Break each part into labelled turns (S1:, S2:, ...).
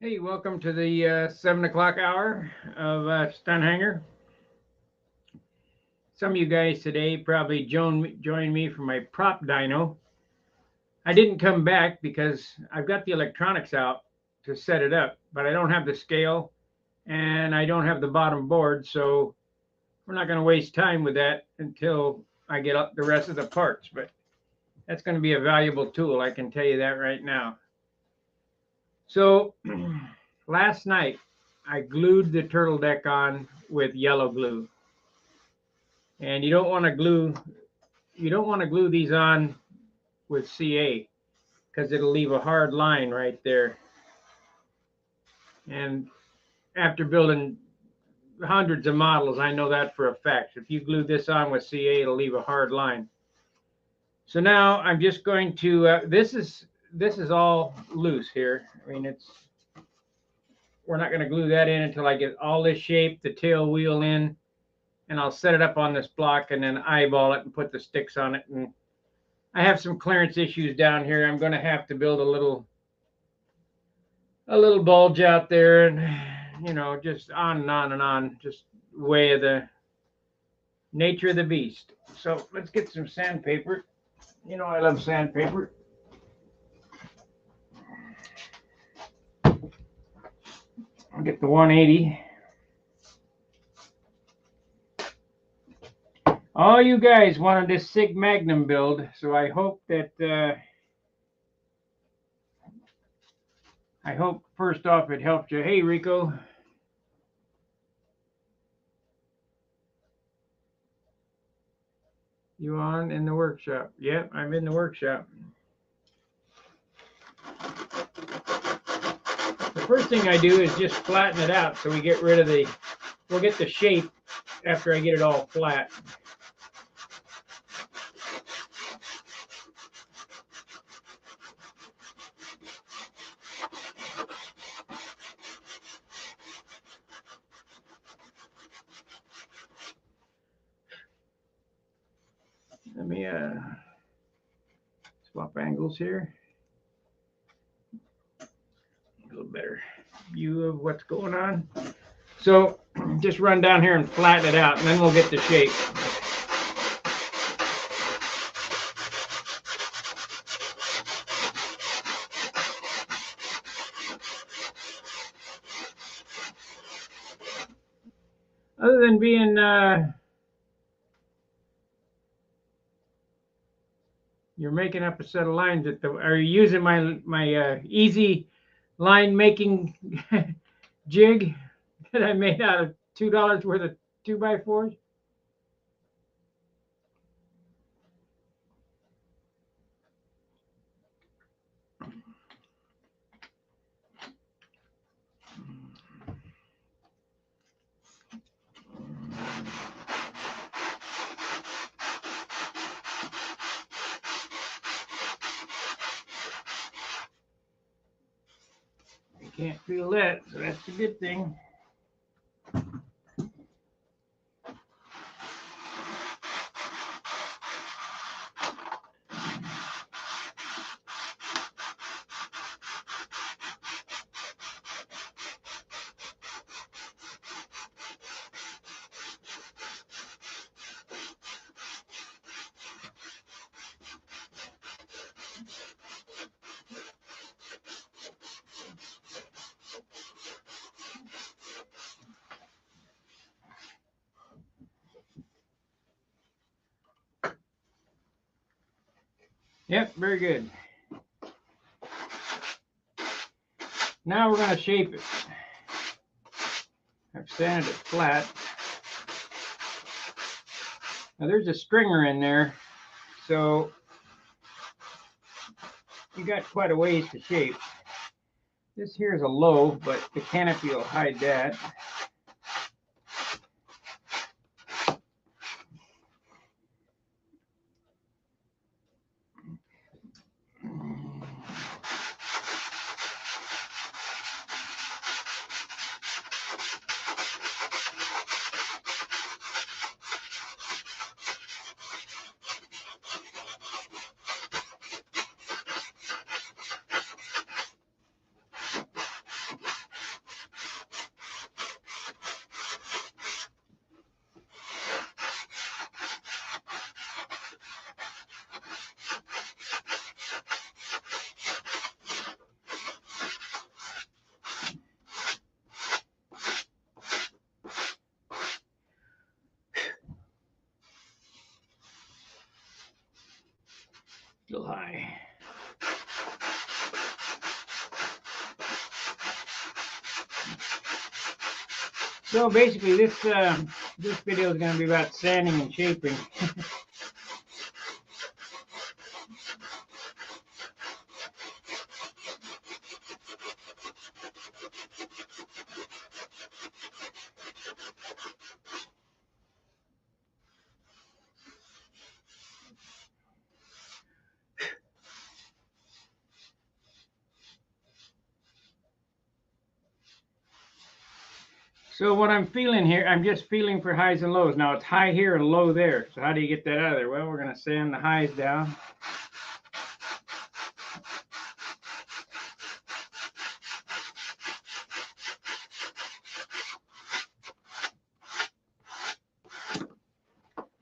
S1: Hey, welcome to the 7 o'clock hour of Stun Hanger. Some of you guys today probably joined me for my prop dyno. I didn't come back because I've got the electronics out to set it up, but I don't have the scale and I don't have the bottom board, so we're not going to waste time with that until I get up the rest of the parts. But that's going to be a valuable tool, I can tell you that right now. So last night I glued the turtle deck on with yellow glue. And you don't want to glue these on with CA because it'll leave a hard line right there. And after building hundreds of models, I know that for a fact. If you glue this on with CA, it'll leave a hard line. So now I'm just going to this is all loose here. I mean, we're not going to glue that in until I get all this shape, the tail wheel in, and I'll set it up on this block and then eyeball it and put the sticks on it. And I have some clearance issues down here. I'm going to have to build a little bulge out there, and just on and on and on, just way of the nature of the beast. So let's get some sandpaper. You know I love sandpaper. I'll get the 180. All you guys wanted this Sig MAGNUM build, so I hope first off it helped you. Hey Rico. You on in the workshop? Yep, I'm in the workshop. The first thing I do is just flatten it out so we get rid of we'll get the shape after I get it all flat. Let me swap angles here. A little better view of what's going on. So just run down here and flatten it out, and then we'll get the shape. Other than being you're making up a set of lines are you using my easy line making jig that I made out of $2 worth of 2x4s? You can't feel that, so that's a good thing. Yep, very good. Now we're going to shape it. I've sanded it flat. Now there's a stringer in there, so you got quite a ways to shape. This here is a low, but the canopy will hide that. Still high. So basically, this video is going to be about sanding and shaping. So what I'm feeling here, I'm just feeling for highs and lows. Now it's high here and low there. So how do you get that out of there? Well, we're going to sand the highs down.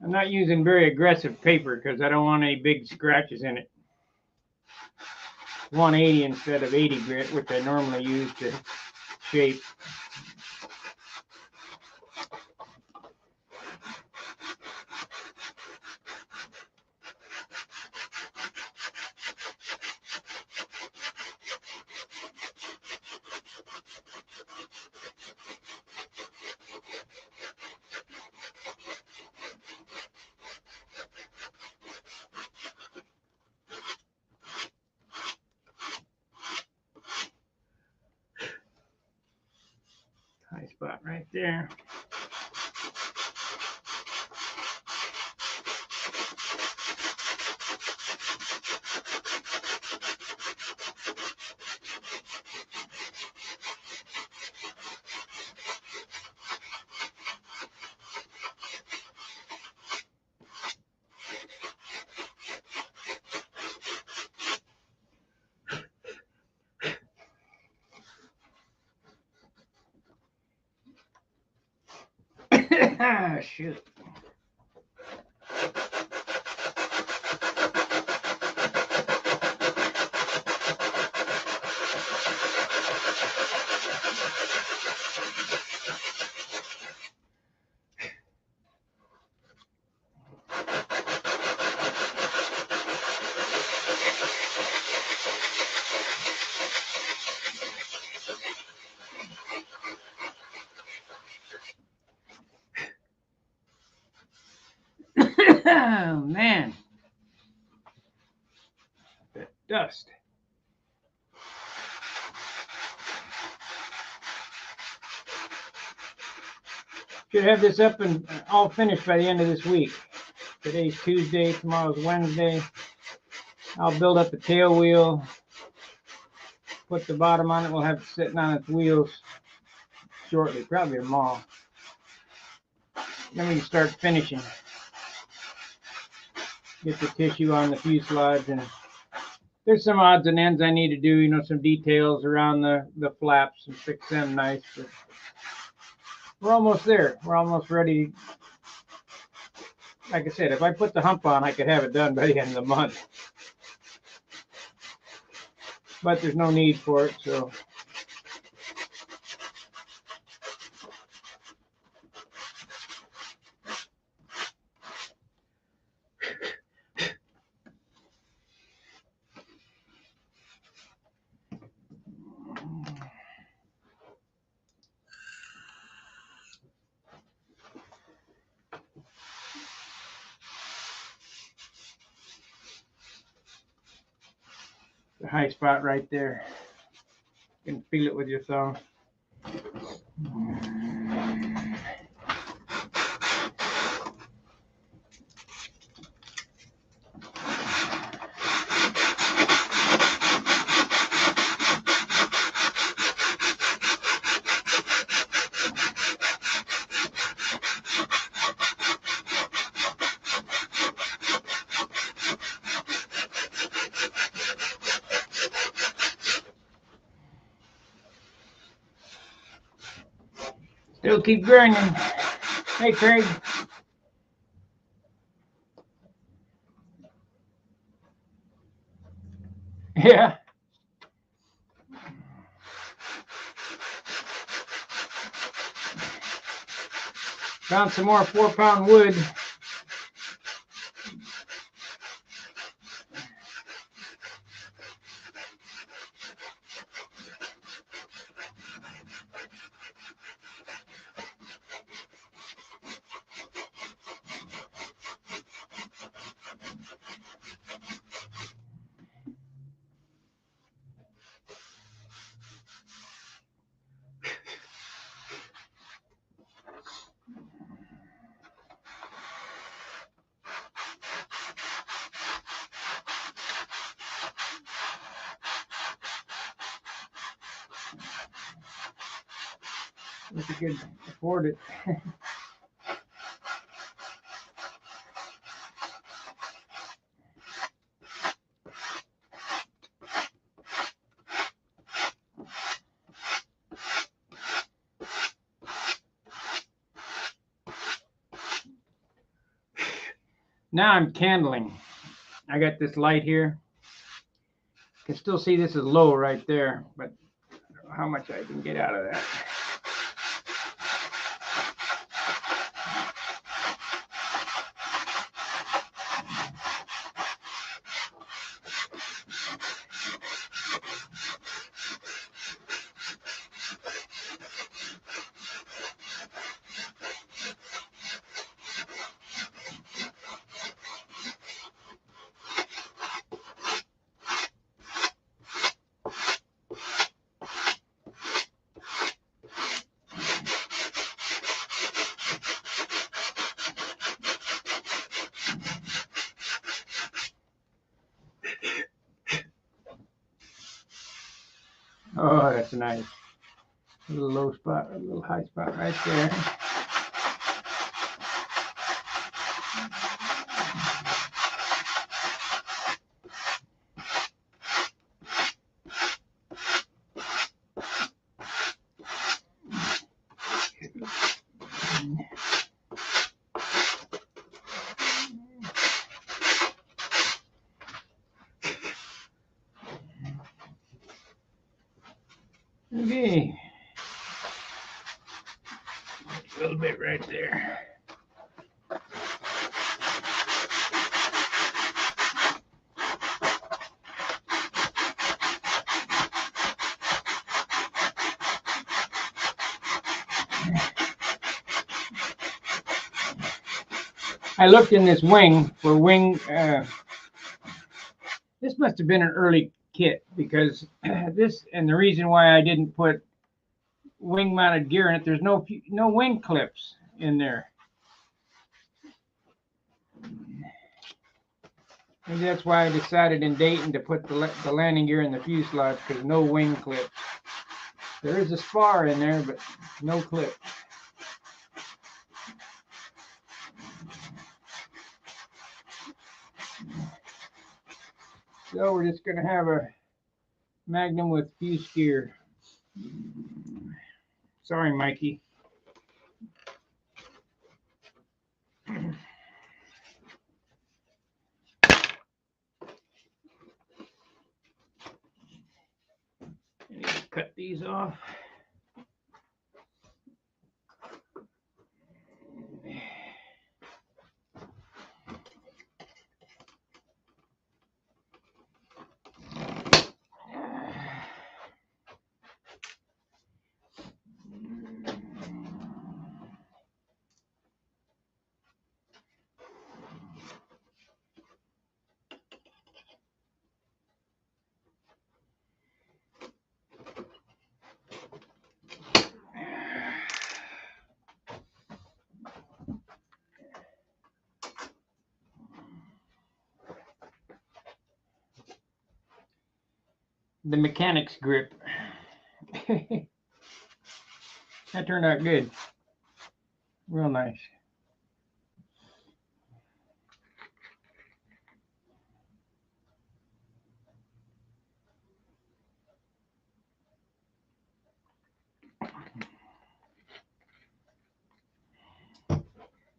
S1: I'm not using very aggressive paper because I don't want any big scratches in it. 180 instead of 80 grit, which I normally use to shape. High spot right there. Ah, shoot. Oh, man. That dust. Should have this up and all finished by the end of this week. Today's Tuesday, tomorrow's Wednesday. I'll build up the tail wheel, put the bottom on it. We'll have it sitting on its wheels shortly, probably tomorrow. Then we can start finishing. Get the tissue on the fuselage, and there's some odds and ends I need to do, you know, some details around the flaps and fix them nice. But we're almost there. We're almost ready. Like I said, if I put the hump on, I could have it done by the end of the month. But there's no need for it, so. The high spot right there. You can feel it with your thumb. Still keep grinding. Hey, Craig. Yeah. Found some more 4-pound wood. If you could afford it. Now I'm candling. I got this light here. You can still see this is low right there, but I don't know how much I can get out of that. Oh, that's nice. A little low spot, a little high spot right there. Okay. A little bit right there. I looked in this wing for wing. This must have been an early kit because this, and the reason why I didn't put wing mounted gear in it, there's no wing clips in there. And that's why I decided in Dayton to put the landing gear in the fuselage, because no wing clips. There is a spar in there, but no clip. So we're just going to have a Magnum with fuse gear. Sorry, Mikey. I need to cut these off. The mechanic's grip. That turned out good. Real nice.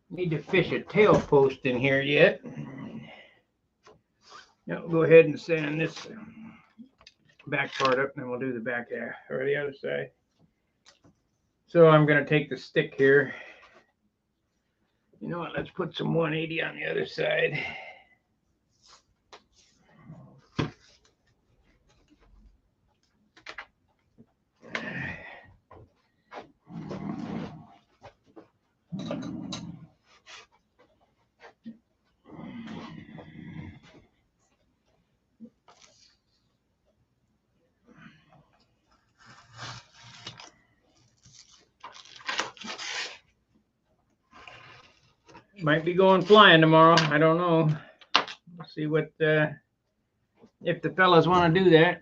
S1: Need to fish a tail post in here yet. Now we'll go ahead and sand this back part up, and then we'll do the back half or the other side. So I'm going to take the stick here. You know what? Let's put some 180 on the other side. Might be going flying tomorrow. I don't know. We'll see what if the fellas want to do that.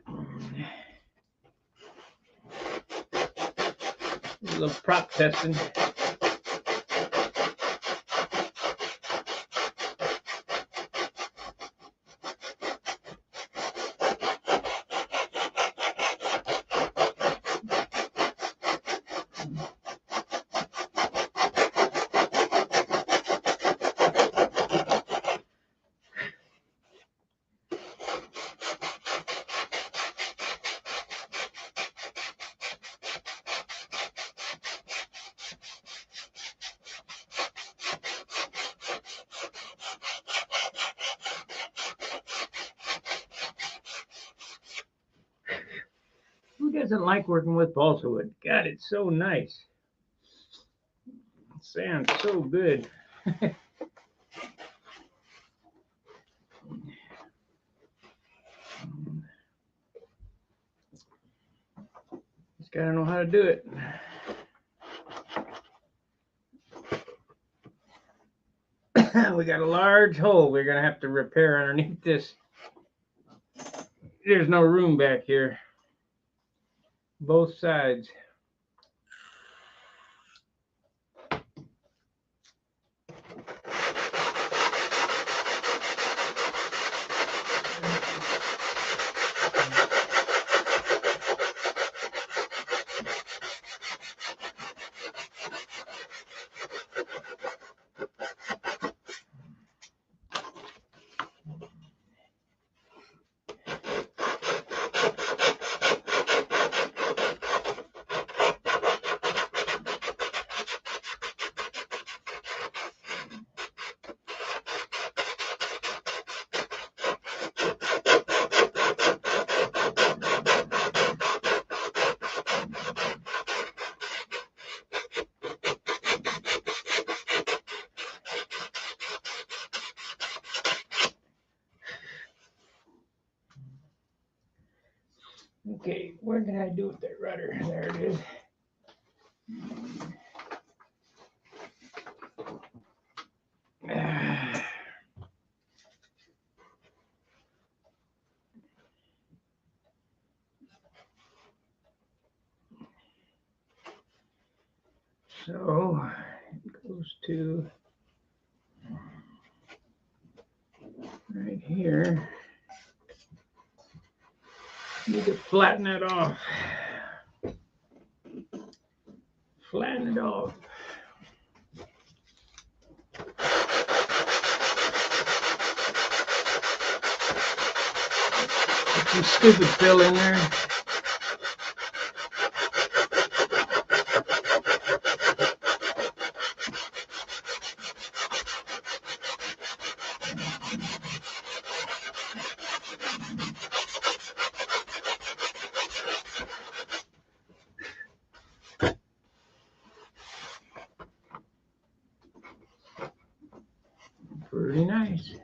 S1: little prop testing. Who doesn't like working with balsa wood? God, it's so nice. It sounds so good. Just gotta know how to do it. We got a large hole we're gonna have to repair underneath this. There's no room back here. Both sides. Okay, what did I do with that rudder? There it is. So it goes to right here. Need to flatten it off. Flatten it off. Put some stupid fill in there. Pretty nice.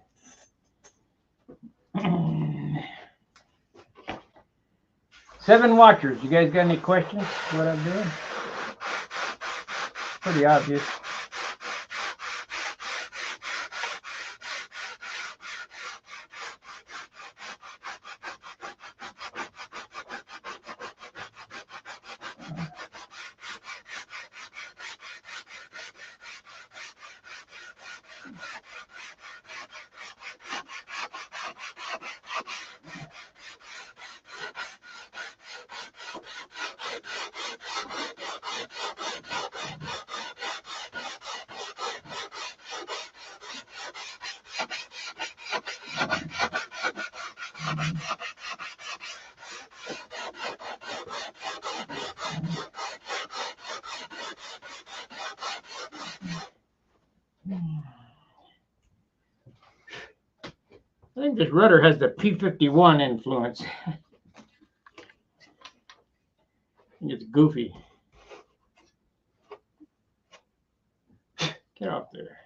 S1: 7 watchers. You guys got any questions? What I'm doing? Pretty obvious. I think this rudder has the P51 influence. I think it's goofy. Get off there.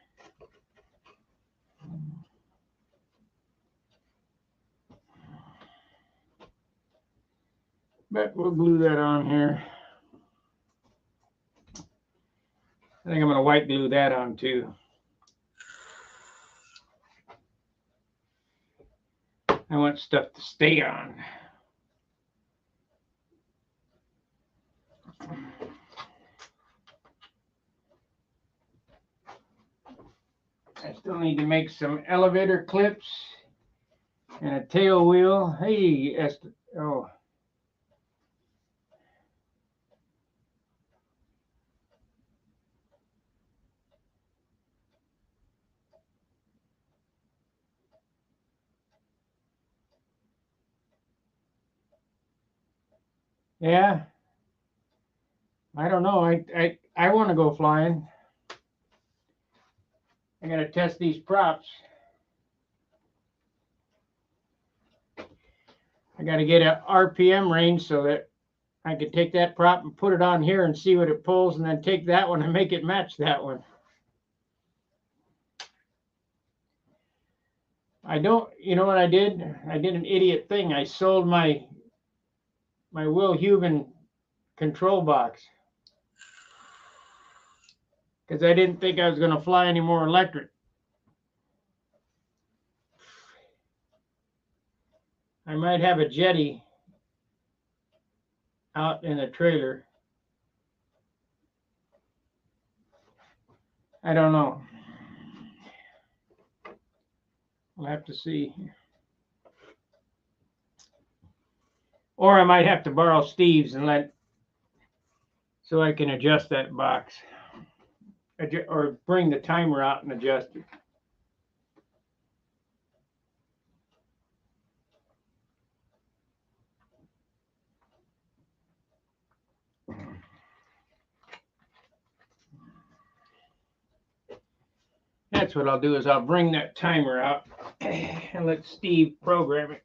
S1: But we'll glue that on here. I think I'm going to white glue that on too. I want stuff to stay on. Still need to make some elevator clips and a tail wheel. Hey, oh. Yeah. I don't know. I want to go flying. I got to test these props. I got to get a RPM range so that I can take that prop and put it on here and see what it pulls, and then take that one and make it match that one. I don't, you know what I did? I did an idiot thing. I sold my Will Huben control box because I didn't think I was going to fly any more electric. I might have a jetty out in the trailer. I don't know. We'll have to see. Or I might have to borrow Steve's and so I can adjust that box. Or bring the timer out and adjust it. That's what I'll do, is I'll bring that timer out and let Steve program it.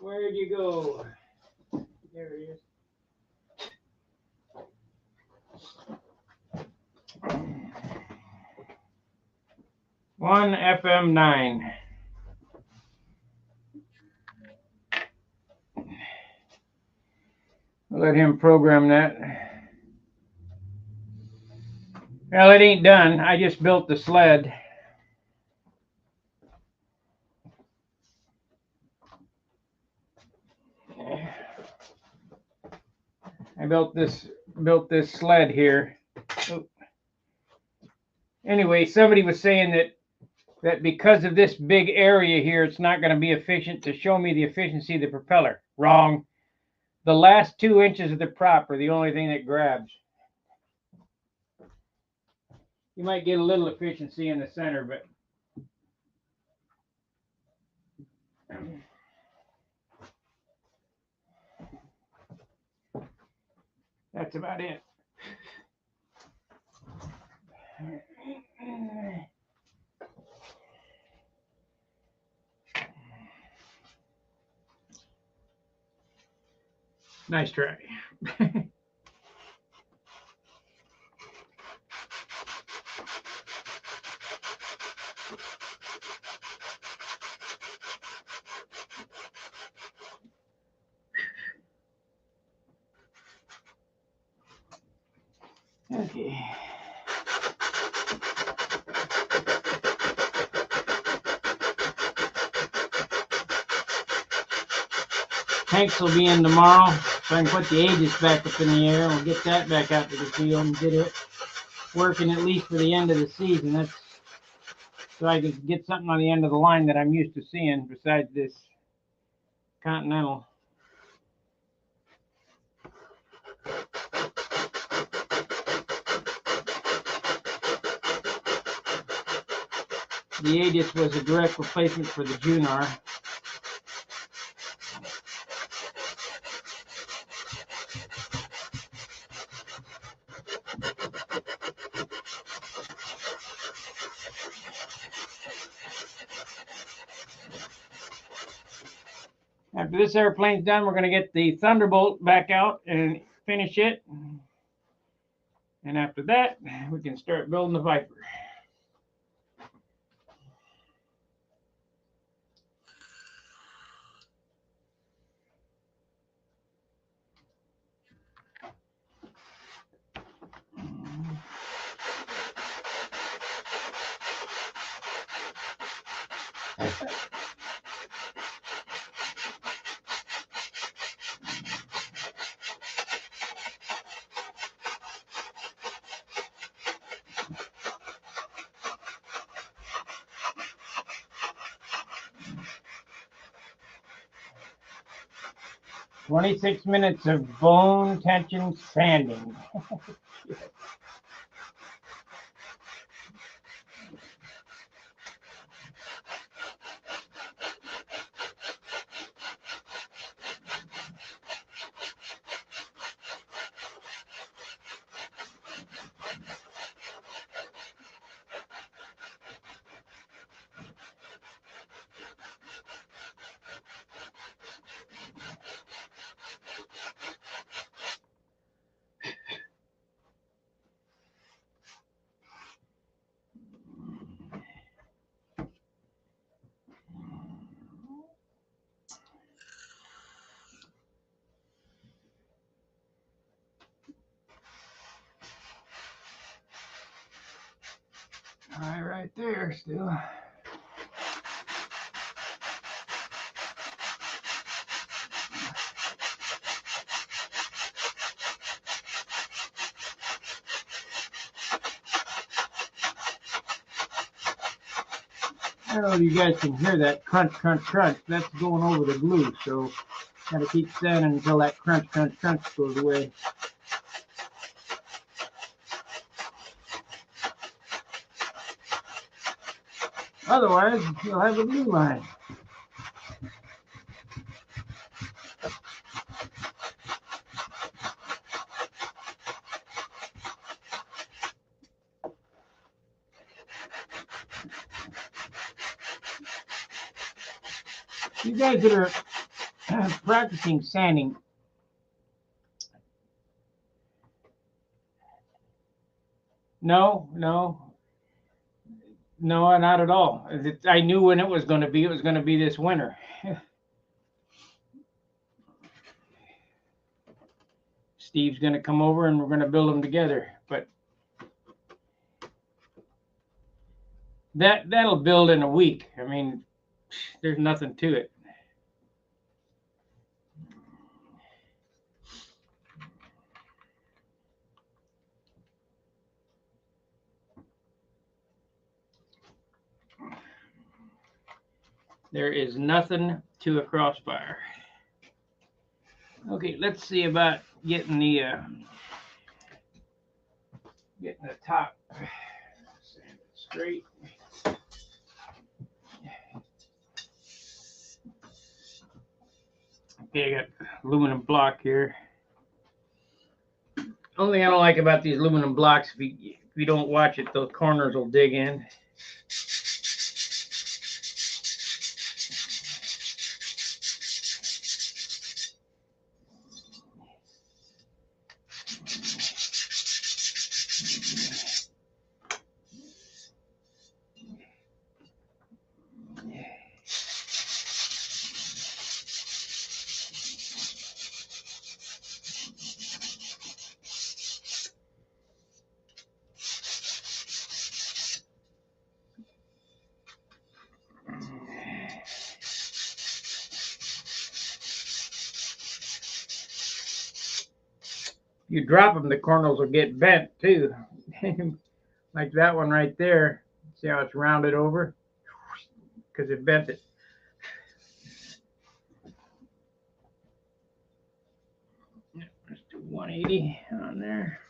S1: Where'd you go? There he is. One FM9. I'll let him program that. Well, it ain't done. I just built the sled. I built this sled here. Anyway, somebody was saying that because of this big area here, it's not going to be efficient to show me the efficiency of the propeller. Wrong. The last 2 inches of the prop are the only thing that grabs. You might get a little efficiency in the center, but that's about it. Nice try. Okay. Tanks will be in tomorrow, so I can put the Aegis back up in the air. We'll get that back out to the field and get it working at least for the end of the season. That's so I can get something on the end of the line that I'm used to seeing besides this Continental. The Aegis was a direct replacement for the Junar. After this airplane's done, we're going to get the Thunderbolt back out and finish it. And after that, we can start building the Viper. 26 minutes of bone tension sanding. Right there still. I don't know if you guys can hear that crunch, crunch, crunch. That's going over the glue, so gotta keep sanding until that crunch, crunch, crunch goes away. Otherwise, you'll have a glue line. You guys that are practicing sanding, no, not at all. I knew when it was going to be. It was going to be this winter. Steve's going to come over and we're going to build them together. But that'll build in a week. I mean, there's nothing to it. There is nothing to a crossfire. Okay, let's see about getting the top straight. Okay, I got aluminum block here. Only thing I don't like about these aluminum blocks, if you don't watch it, those corners will dig in. You drop them, the corners will get bent too. Like that one right there. See how it's rounded over? Because it bent it. Let's do 180 on there.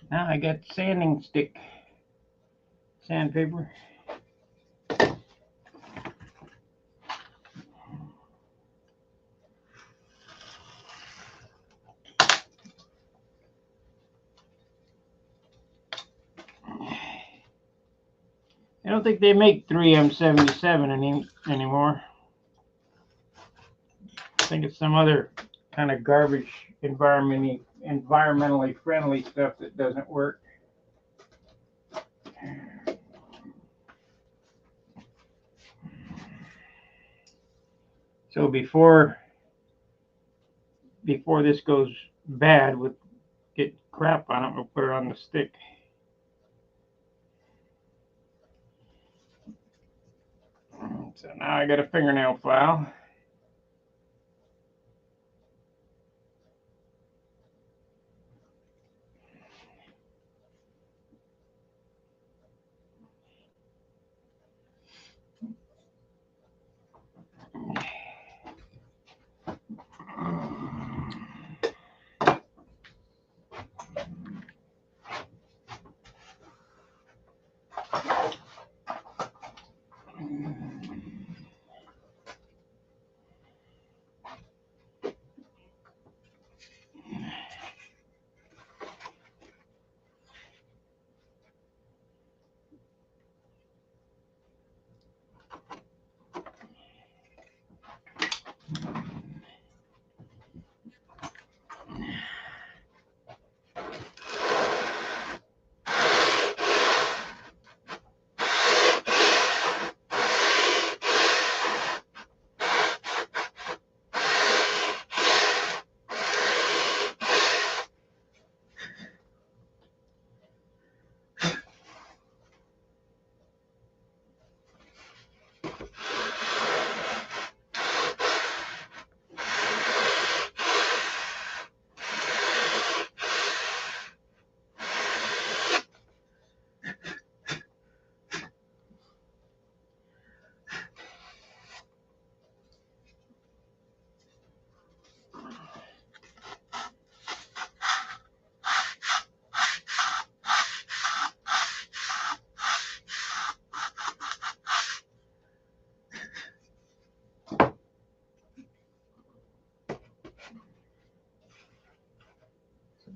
S1: Now I got sanding stick, sandpaper. I don't think they make 3M77 anymore. I think it's some other kind of garbage environmentally friendly stuff that doesn't work. So before this goes bad with get crap on it, we'll put it on the stick. So now I got a fingernail file.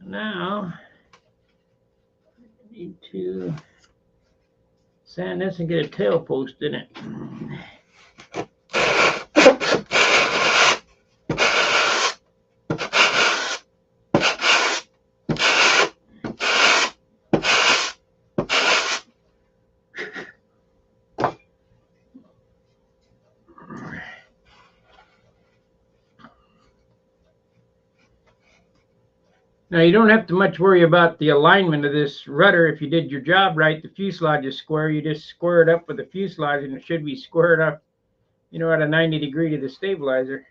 S1: Now, I need to sand this and get a tail post in it. Now you don't have to much worry about the alignment of this rudder. If you did your job right, the fuselage is square. You just square it up with the fuselage and it should be squared up, you know, at a 90 degree to the stabilizer.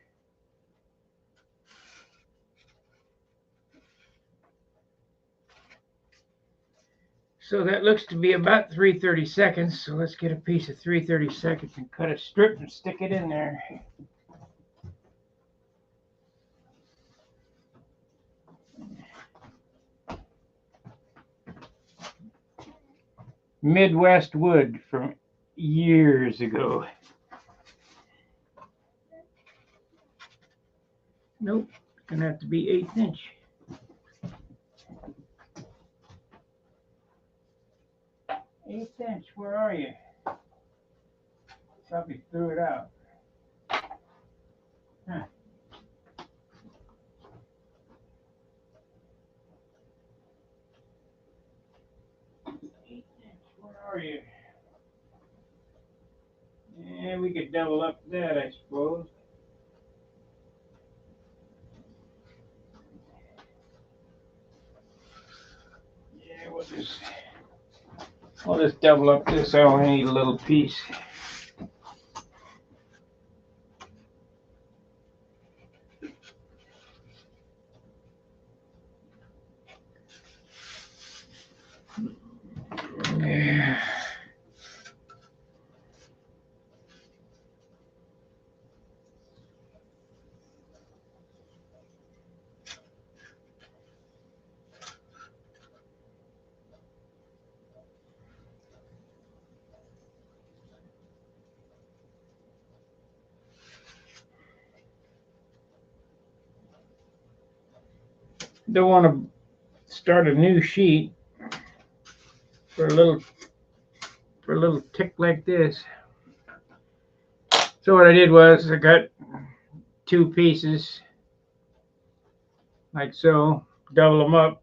S1: So that looks to be about 3/32. So let's get a piece of 3/32 and cut a strip and stick it in there. Midwest wood from years ago. Nope, it's gonna have to be 1/8 inch. 1/8 inch, where are you? Probably threw it out. Huh. 1/8 inch, where are you? Yeah, we could double up that, I suppose. Yeah, we'll just double up this. I only need a little piece. Yeah. Don't want to start a new sheet for for a little tick like this. So what I did was I got 2 pieces like so, double them up.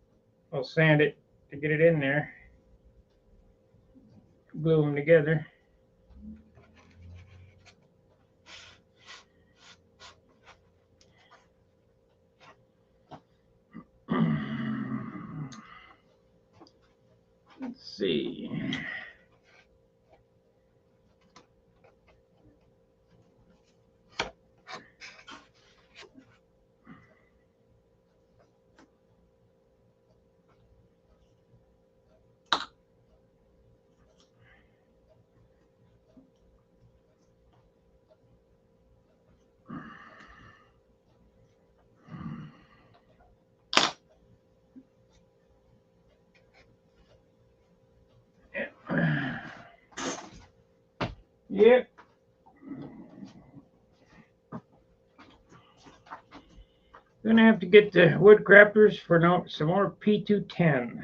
S1: I'll sand it to get it in there, glue them together. Let's see. Yep. Gonna have to get the wood crafters for some more P210.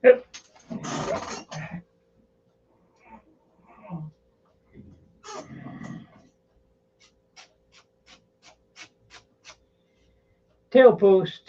S1: Yep. Tail post.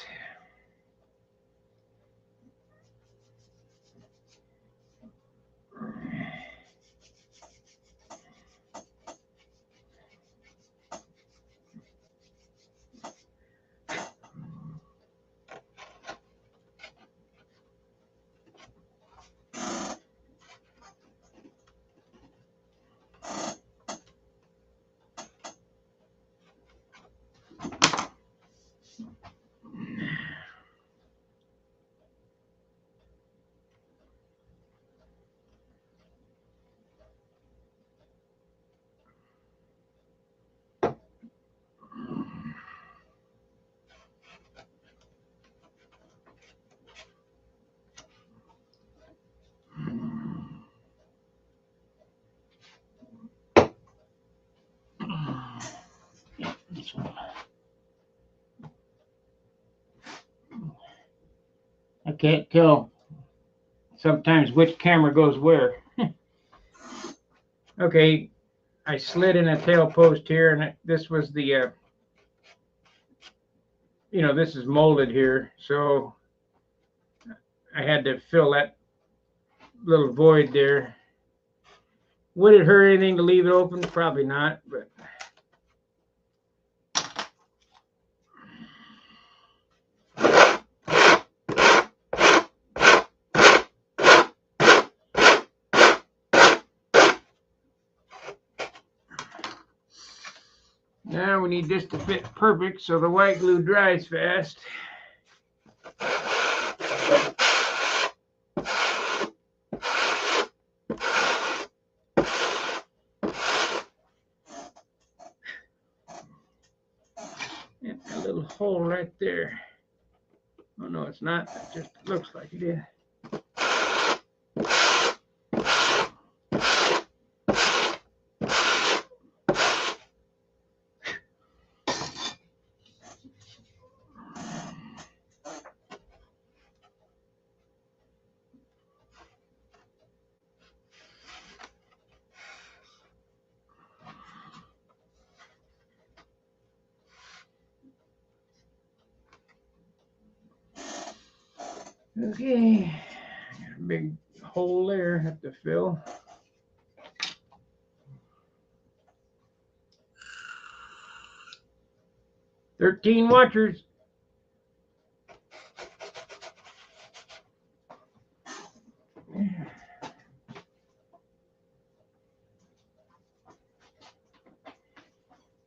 S1: I can't tell sometimes which camera goes where. Okay, I slid in a tail post here, and this was the, this is molded here, so I had to fill that little void there. Would it hurt anything to leave it open? Probably not, but now we need this to fit perfect so the white glue dries fast. And a little hole right there. Oh no, it's not. It just looks like it is. Okay, got a big hole there, have to fill. "13 watchers."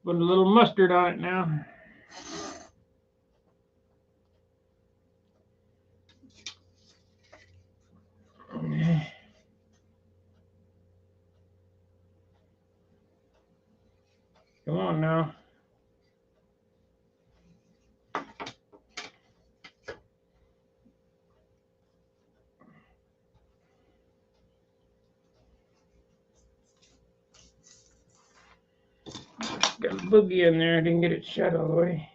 S1: Put a little mustard on it now. Come on now. Got a boogie in there. I didn't get it shut all the way.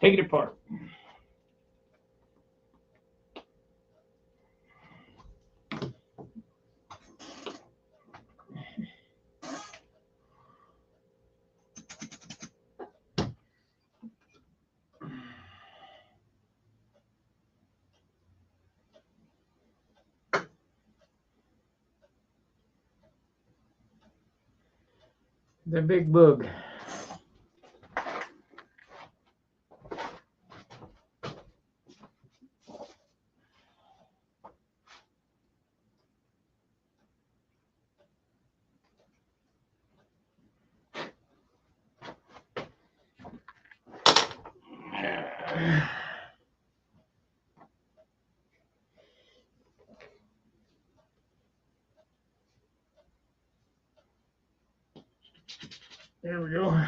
S1: Take it apart. The big bug. There we go.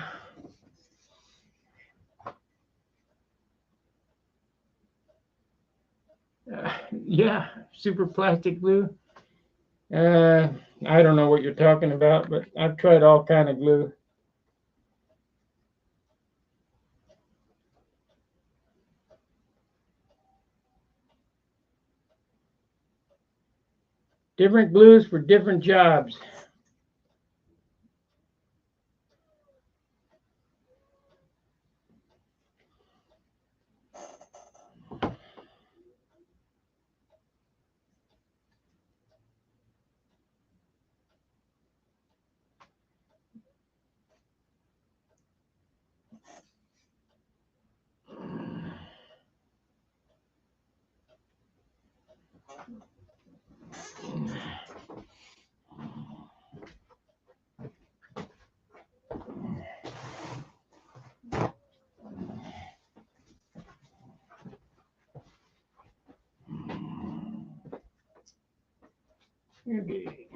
S1: Yeah, super plastic glue. I don't know what you're talking about, but I've tried all kind of glue. Different glues for different jobs. Okay.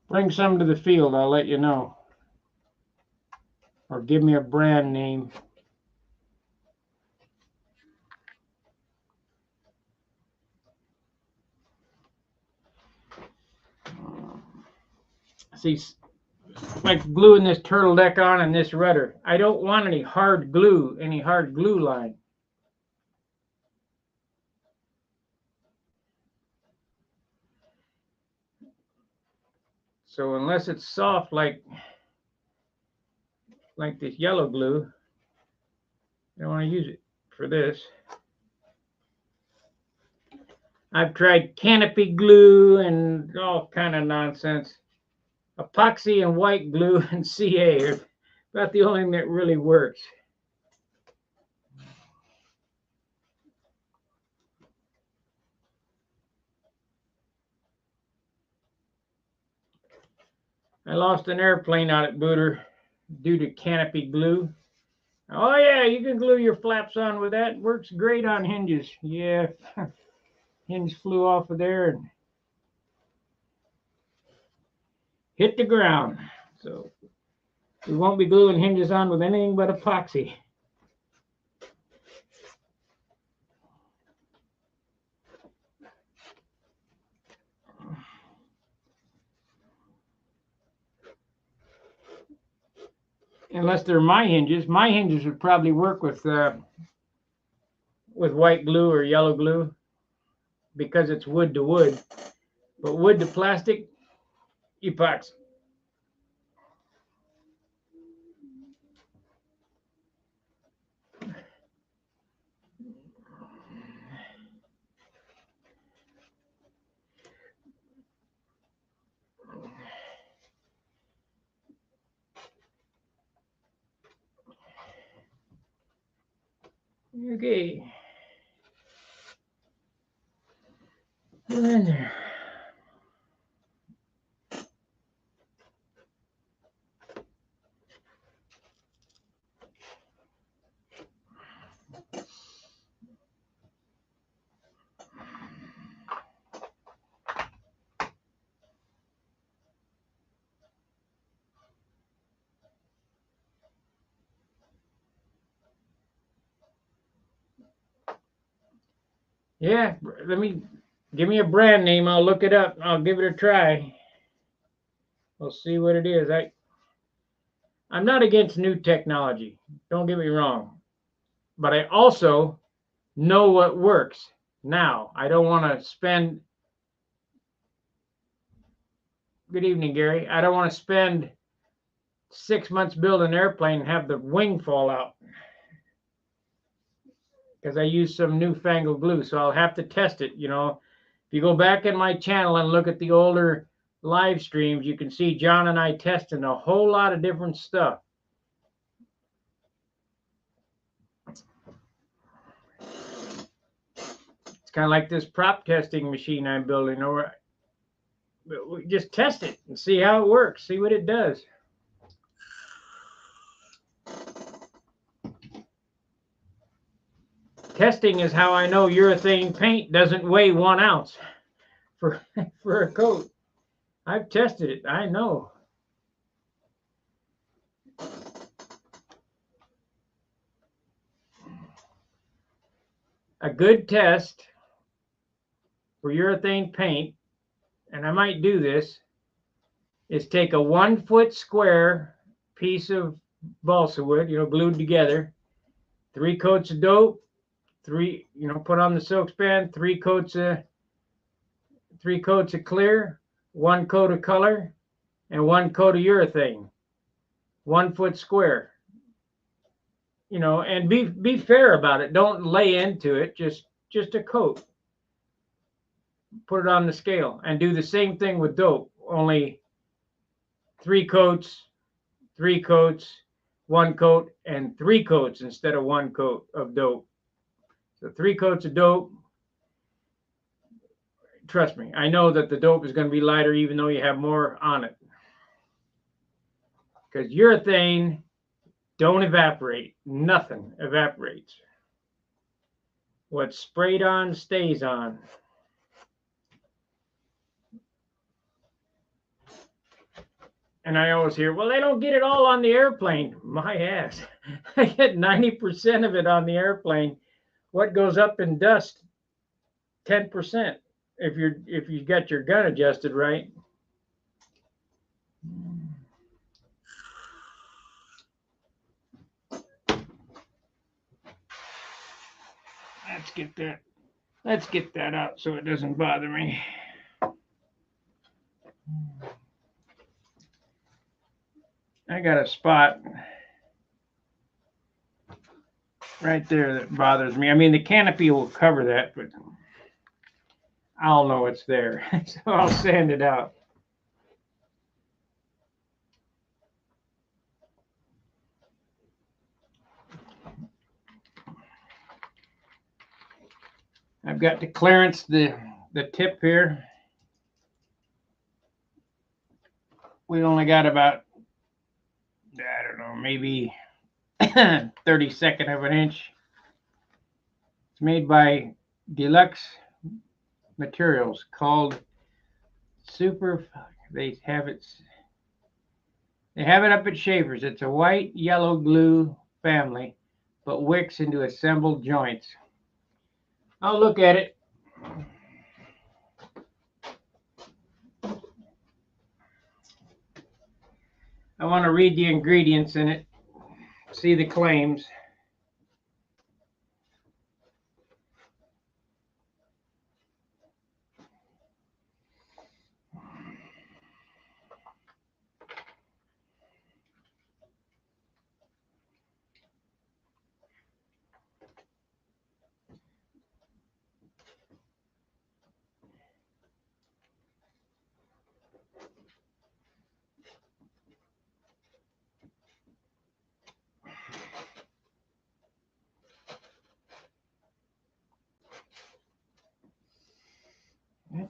S1: Bring some to the field, I'll let you know. Or give me a brand name. See, like gluing this turtle deck on and this rudder. I don't want any hard glue line. So unless it's soft like this yellow glue, I don't want to use it for this. I've tried canopy glue and all kind of nonsense. Epoxy and white glue and CA are about the only thing that really works. I lost an airplane out at Booter due to canopy glue. Oh yeah, you can glue your flaps on with that. It works great on hinges. Yeah, hinge flew off of there and hit the ground. So we won't be gluing hinges on with anything but epoxy. Unless they're my hinges. My hinges would probably work with white glue or yellow glue because it's wood to wood. But wood to plastic, epoxy. Okay. And then there. Yeah, give me a brand name. I'll look it up. I'll give it a try. We'll see what it is. I'm not against new technology. Don't get me wrong. But I also know what works now. I don't want to spend, good evening, Gary. I don't want to spend 6 months building an airplane and have the wing fall out because I use some newfangled glue. So I'll have to test it. If you go back in my channel and look at the older live streams, you can see John and I testing a whole lot of different stuff. It's kind of like this prop testing machine I'm building, or we just test it and see how it works, see what it does. Testing is how I know urethane paint doesn't weigh 1 ounce for a coat. I've tested it. I know. A good test for urethane paint, and I might do this, is take a 1 foot square piece of balsa wood, glued together, 3 coats of dope, put on the silk span, 3 coats of clear, 1 coat of color, and 1 coat of urethane. 1 foot square. And be fair about it. Don't lay into it. Just a coat. Put it on the scale and do the same thing with dope. Only 3 coats, 3 coats, 1 coat, and 3 coats instead of 1 coat of dope. So 3 coats of dope. Trust me, I know that the dope is going to be lighter even though you have more on it. Because urethane don't evaporate. Nothing evaporates. What's sprayed on stays on. And I always hear, well, they don't get it all on the airplane. My ass. I get 90% of it on the airplane. What goes up in dust? 10%. If you got your gun adjusted right. Let's get that out so it doesn't bother me. I got a spot right there that bothers me. I mean, the canopy will cover that, but I'll know it's there. So I'll sand it out. I've got to clearance the tip here. We only got about, I don't know, maybe 32nd of an inch. It's made by Deluxe Materials called Super. They have it up at Schaefer's. It's a white yellow glue family, but wicks into assembled joints. I'll look at it. I want to read the ingredients in it, see the claims.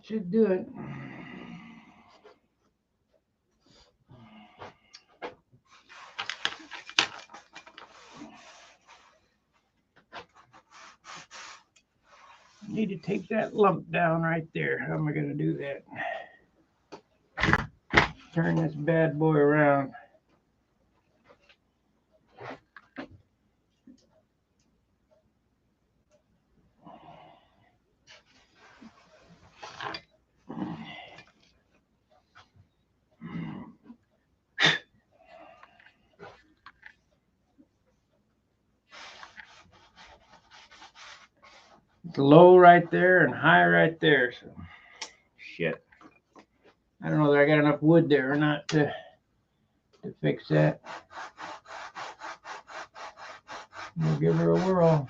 S1: should do it. Need to take that lump down right there. How am I going to do that? Turn this bad boy around. It's low right there and high right there. So, shit. I don't know that I got enough wood there or not to fix that. We'll give her a whirl.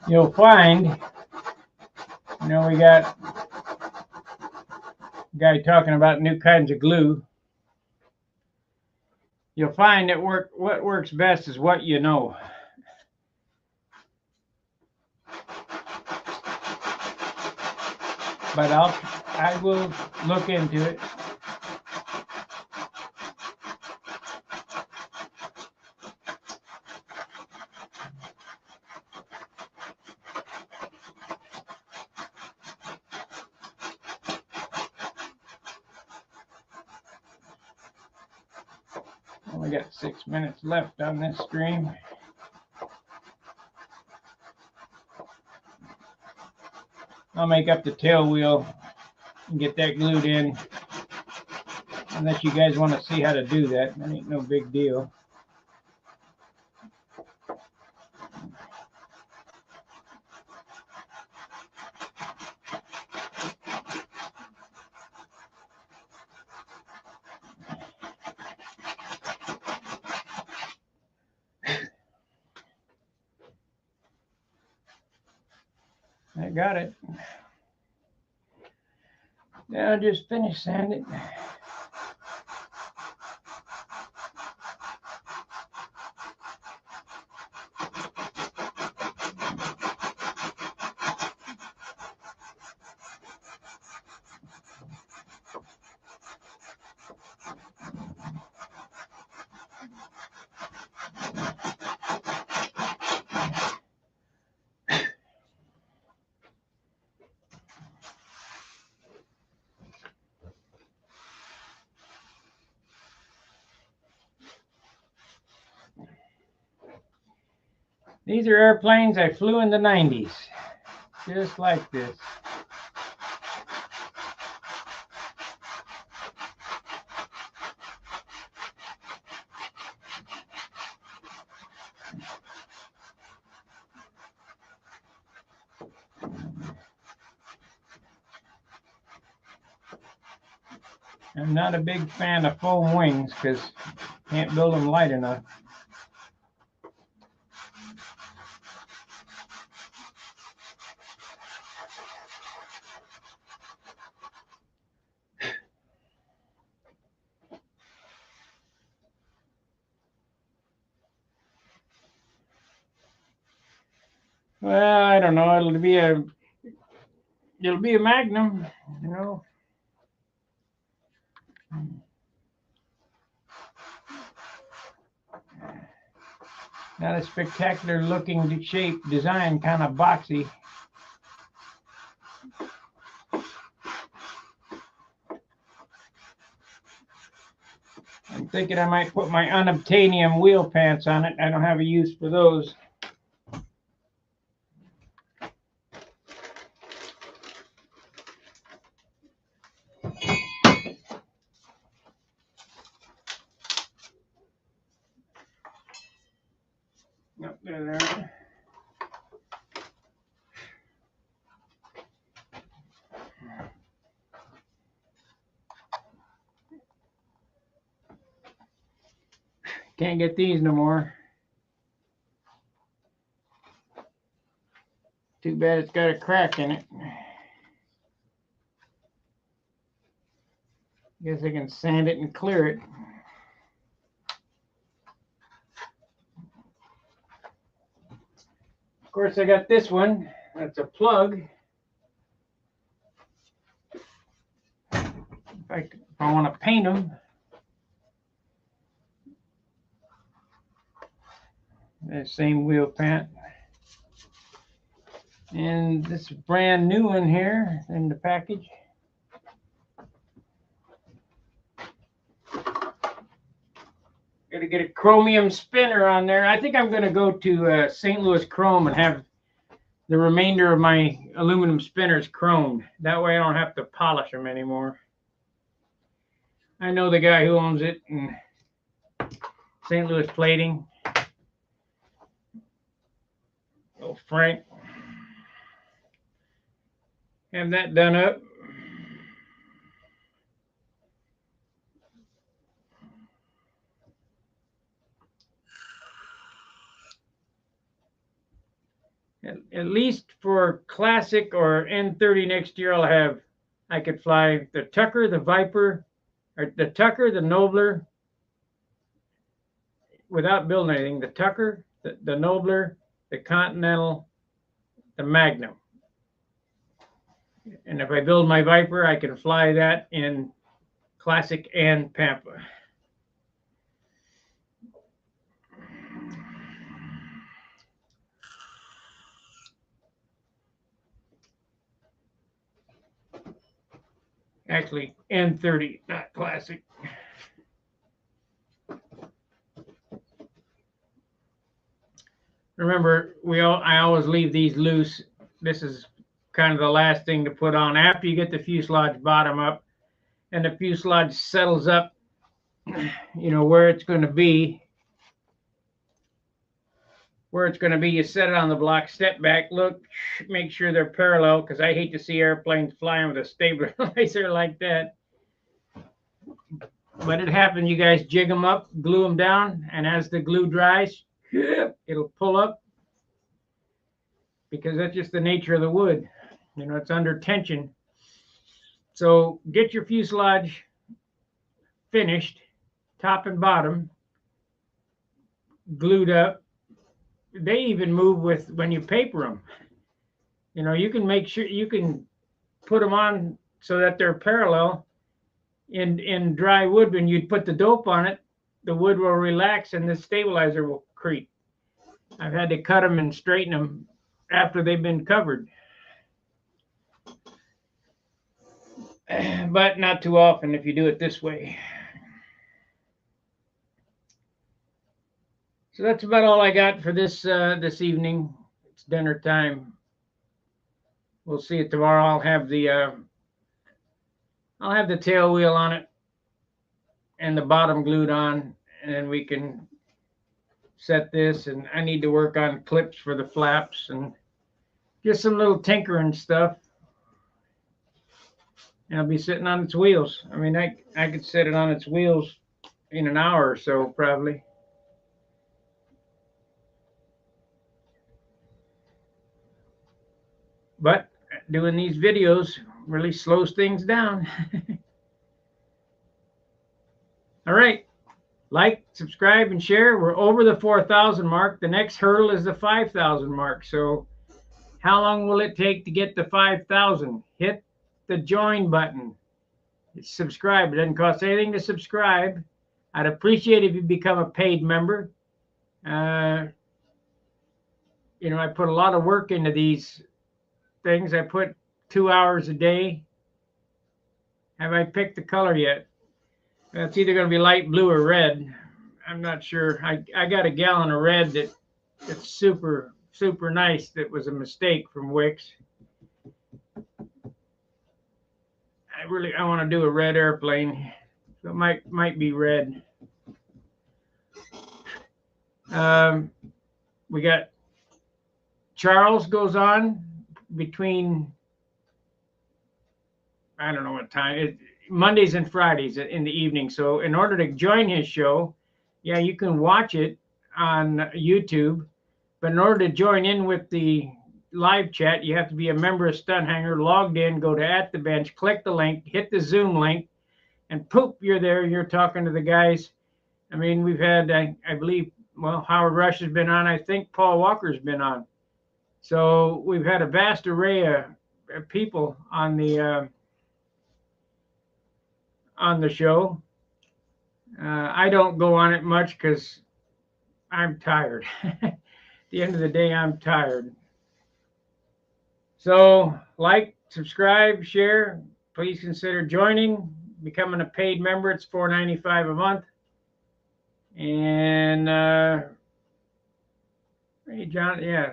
S1: You'll find, we got a guy talking about new kinds of glue. You'll find that what works best is what you know. But I will look into it. Only got 6 minutes left on this stream. I'll make up the tail wheel and get that glued in. Unless you guys want to see how to do that. That ain't no big deal. I got it. Now just finish sanding. These are airplanes I flew in the 90s, just like this. I'm not a big fan of foam wings because can't build them light enough. Well, I don't know. It'll be a Magnum, you know. Not a spectacular looking shape, design, kind of boxy. I'm thinking I might put my unobtainium wheel pants on it. I don't have a use for those. Up there. Can't get these no more. Too bad it's got a crack in it. Guess I can sand it and clear it. Of course, I got this one. That's a plug. If I want to paint them, the same wheel pant. And this brand new one here in the package. Got to get a chromium spinner on there. I think I'm going to go to St. Louis Chrome and have the remainder of my aluminum spinners chromed. That way I don't have to polish them anymore. I know the guy who owns it in St. Louis Plating. Oh, Frank. Have that done up. At least for Classic or N30 next year, I could fly the Tucker, the Viper, or the Tucker, the Nobler, without building anything. The Tucker, the Nobler, the Continental, the Magnum. And if I build my Viper, I can fly that in Classic and Pampa. Actually, N30, not Classic. Remember, I always leave these loose. This is kind of the last thing to put on after you get the fuselage bottom up and the fuselage settles up, you know, where it's going to be. Where it's going to be, you set it on the block, step back, look, make sure they're parallel, because I hate to see airplanes flying with a stabilizer like that. But it happens, you guys jig them up, glue them down, and as the glue dries, it'll pull up, because that's just the nature of the wood. You know, it's under tension. So get your fuselage finished, top and bottom, glued up. They even move with when you paper them. You know, you can make sure you can put them on so that they're parallel. In dry wood, when you put the dope on it, the wood will relax and the stabilizer will creep. I've had to cut them and straighten them after they've been covered. But not too often if you do it this way. So that's about all I got for this evening. It's dinner time. We'll see it tomorrow. I'll have the tail wheel on it and the bottom glued on, and then we can set this. And I need to work on clips for the flaps and just some little tinkering stuff. And I'll be sitting on its wheels. I mean, I could set it on its wheels in an hour or so, probably. But doing these videos really slows things down. All right. Like, subscribe, and share. We're over the 4,000 mark. The next hurdle is the 5,000 mark. So How long will it take to get to 5,000? Hit the join button. Subscribe. It doesn't cost anything to subscribe. I'd appreciate if you become a paid member. I put a lot of work into these things. I put 2 hours a day. Have I picked the color yet? It's either going to be light blue or red. I'm not sure. I got a gallon of red that's super, super nice. That was a mistake from Wix. I want to do a red airplane. So it might be red. We got Charles goes on between, I don't know what time, Mondays and Fridays in the evening. So in order to join his show, yeah, you can watch it on YouTube. But in order to join in with the live chat, you have to be a member of Stunt Hanger, logged in, go to At the Bench, click the link, hit the Zoom link, and poof, you're there. You're talking to the guys. I mean, we've had, I believe, well, Howard Rush has been on. I think Paul Walker's been on. So we've had a vast array of people on the show. I don't go on it much because I'm tired. At the end of the day, I'm tired. So like, subscribe, share. Please consider joining, becoming a paid member. It's $4.95 a month. And hey, John, yeah.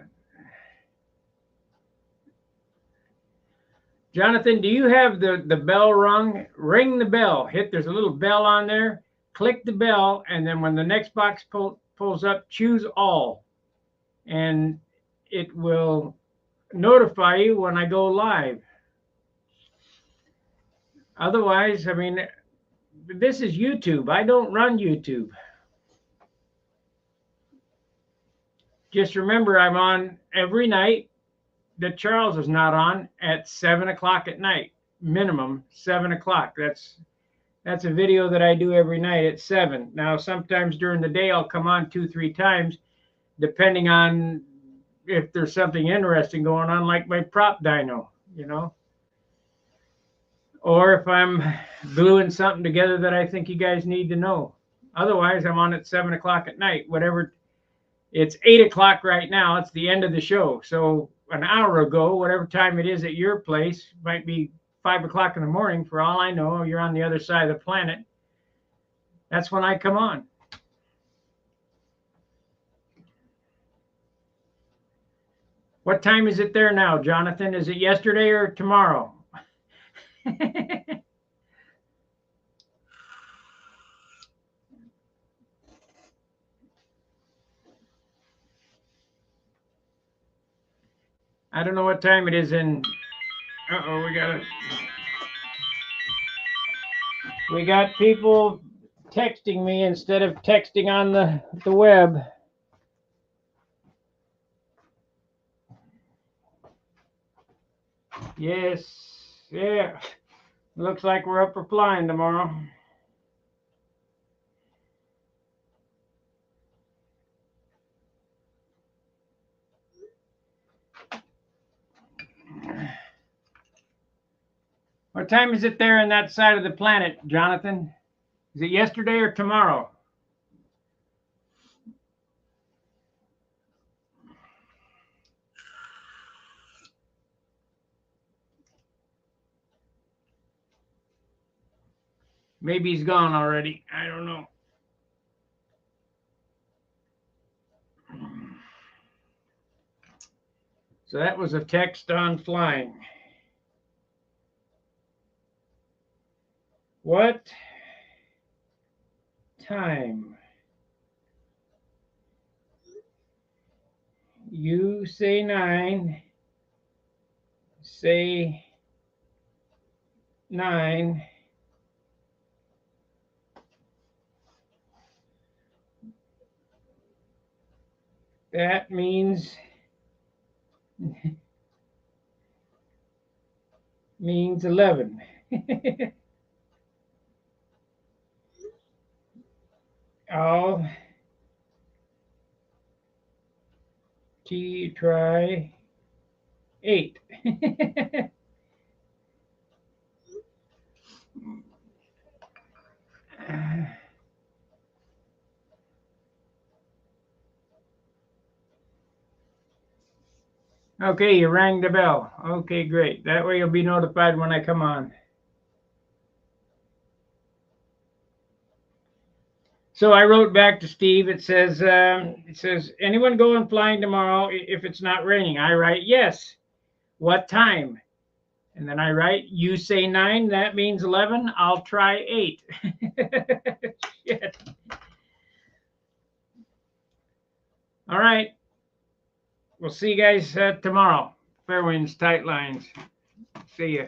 S1: Jonathan, do you have the bell rung? Ring the bell. There's a little bell on there. Click the bell, and then when the next box pulls up, choose all. And it will notify you when I go live. Otherwise, I mean, this is YouTube. I don't run YouTube. Just remember, I'm on every night that Charles is not on at 7 o'clock at night, minimum 7 o'clock. That's a video that I do every night at 7. Now, sometimes during the day, I'll come on 2-3 times, depending on if there's something interesting going on, like my prop dyno, or if I'm gluing something together that I think you guys need to know. Otherwise, I'm on at 7 o'clock at night, whatever. It's 8 o'clock right now. It's the end of the show. So an hour ago, whatever time it is at your place, might be 5 o'clock in the morning. For all I know, you're on the other side of the planet. That's when I come on. What time is it there now, Jonathan? Is it yesterday or tomorrow? I don't know what time it is in. Uh-oh, we got people texting me instead of texting on the web. Yes, yeah. Looks like we're up for flying tomorrow. What time is it there on that side of the planet, Jonathan? Is it yesterday or tomorrow? Maybe he's gone already. I don't know. So that was a text on flying. What time? You say 9. Say 9. That means 11. I'll try 8. Okay, you rang the bell. Okay, great. That way you'll be notified when I come on. So I wrote back to Steve. It says, anyone going flying tomorrow if it's not raining? I write, yes. What time? And then I write, you say 9, that means 11. I'll try 8. Shit. All right. We'll see you guys tomorrow. Fair winds, tight lines. See ya.